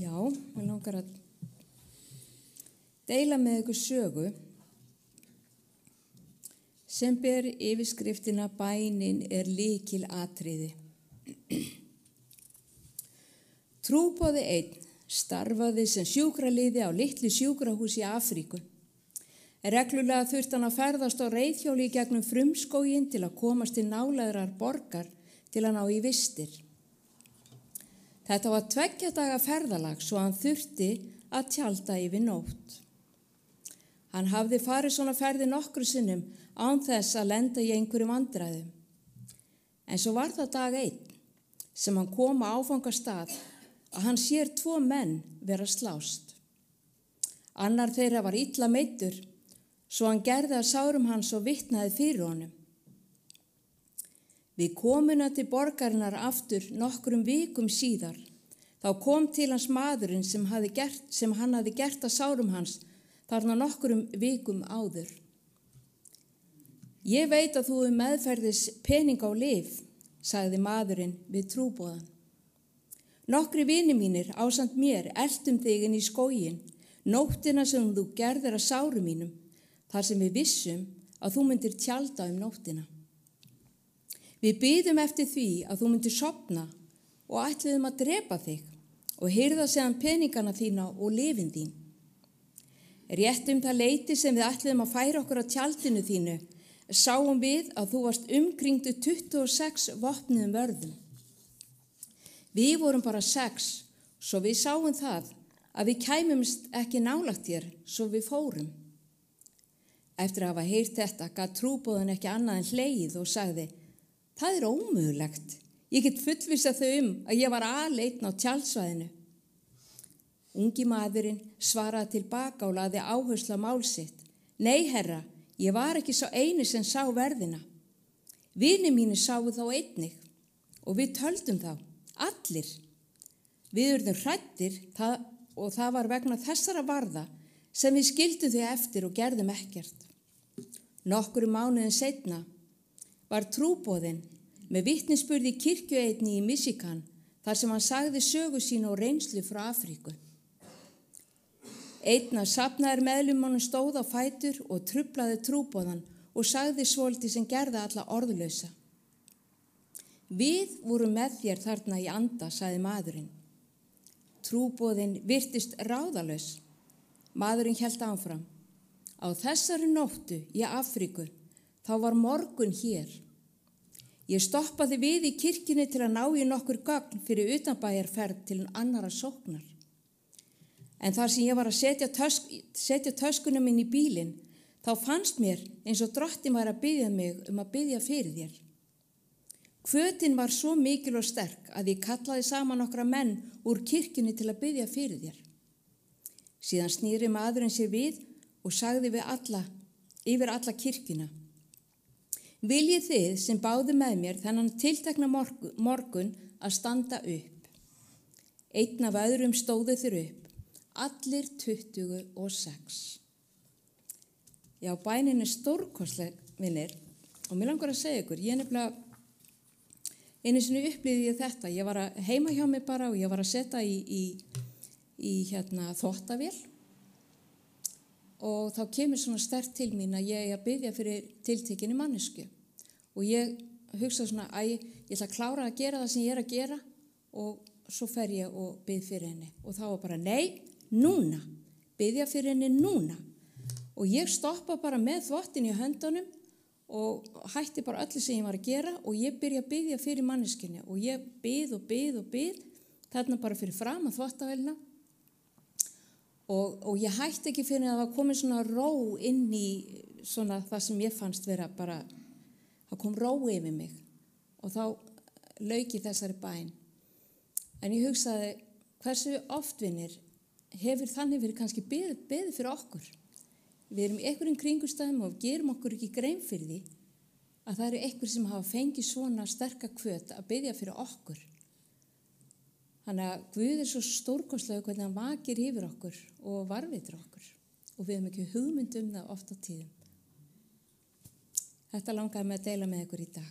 Já, mér langar að deila með ykkur sögu sem ber yfirskriftina Bænin er lykilatriði. Trúboði einn starfaði sem sjúkraliði á litlu sjúkrahúsi í Afríku. Reglulega þurfti hann að ferðast á reiðhjóli í gegnum frumskóginn til að komast til nálægrar borgar til að ná í vistir. Þetta var 2 daga ferðalag svo hann þurfti að tjalda yfir nótt. Hann hafði farið svona ferði nokkru sinnum án þess að lenda í einhverjum vandræðum. En svo var það dag 1 sem hann kom á áfangastað að hann sér 2 menn vera slást. Annar þeirra var illa meiddur, svo hann gerði að sárum hans og vitnaði fyrir honum. Við komuna til borgarinnar aftur nokkrum vikum síðar, þá kom til hans maðurinn sem hann hafði gert að sárum hans þarna nokkrum vikum áður. Ég veit að þú meðferðis pening á lyf, sagði maðurinn við trúboðan. Nokkri vinir mínir ásamt mér eltum þig inn í skóginn, nóttina sem þú gerðir að sárum mínum, þar sem við vissum að þú myndir tjalda nóttina. Við biðum eftir því að þú myndir sofna og ætluðum að drepa þig og hirða séðan peningana þína og lyfin þín. Rétt það leyti sem við ætluðum að færa okkur á tjaldinu þínu, sáum við að þú varst umkringdu 26 vopnuðum vörðum. Við vorum bara 6, svo við sáum það að við kæmumst ekki nálægt þér, svo við fórum. Eftir að hafa heyrt þetta gat trúboðan ekki annað en hlegið og sagði: Það er ómögulegt. Ég get fullvissað þau að ég var aleinn á tjaldsvæðinu. Ungi maðurinn svaraði tilbaka og lagði áherslu á mál sitt. Nei, herra, ég var ekki sá eini sem sá verðina. Vinir mínir sáu þá einnig og við töldum þá, allir. Við urðum hræddir og það var vegna þessara varða sem við skildum þau eftir og gerðum ekkert. Nokkrum mánuðum seinna var trúboðinn með vitnisburði í kirkjueinni í Michigan þar sem hann sagði sögu sína og reynslu frá Afríku. Einn af safnaðir meðlimunum stóð á fætur og truflaði trúboðan og sagði svolítið sem gerði alla orðlausa. Við vorum með þér þarna í anda, sagði maðurinn. Trúboðinn virtist ráðalaus. Maðurinn hélt áfram. Á þessari nóttu í Afríku, þá var morgun hér. Ég stoppaði við í kirkjunni til að ná í nokkur gögn fyrir utanbæjarferð til annarra sóknar. En þar sem ég var að setja töskuna minn í bílinn, þá fannst mér eins og drottinn var að biðja mig að biðja fyrir þér. Hvötin var svo mikil og sterk að ég kallaði saman nokkra menn úr kirkjunni til að biðja fyrir þér. Síðan snýri maðurinn sér við og sagði yfir alla kirkjuna. Viljið þið sem báðu með mér þennan tiltekna morgun að standa upp. Einn af öðrum stóðu þeir upp, allir 26. Já, bænin stórkostleg, vinnir, og mér langar að segja ykkur, ég nefnilega einu sinni upplýði ég þetta. Ég var heima hjá mig bara og ég var að setja í þvottavél og þá kemur svona sterkt til mín að ég er að biðja fyrir tiltekinni mannesku og ég hugsa svona að ég ætla að klára að gera það sem ég er að gera og svo fer ég og bið fyrir henni og þá var bara nei, núna, biðja fyrir henni núna og ég stoppa bara með þvottin í höndunum og hætti bara öllu sem ég var að gera og ég byrja að biðja fyrir manneskunni og ég bið þarna bara fyrir fram að þvottavélina og ég hætti ekki fyrir að það var komin svona ró inn í svona það sem ég fannst vera bara, það kom ró yfir mig og þá lauk ég þessari bæn. En ég hugsaði, hversu oft, vinir, hefur þannig verið kannski beðið fyrir okkur? Við erum í einhverjum kringumstæðum og gerum okkur ekki grein fyrir því að það eru einhver sem hafa fengið svona sterka hvöt að biðja fyrir okkur. Þannig að Guð er svo stórkostlegur hvernig hann vakir yfir okkur og varðveitir okkur og við höfum ekki hugmynd það oft á tíðum. Þetta langaði mig að deila með ykkur í dag.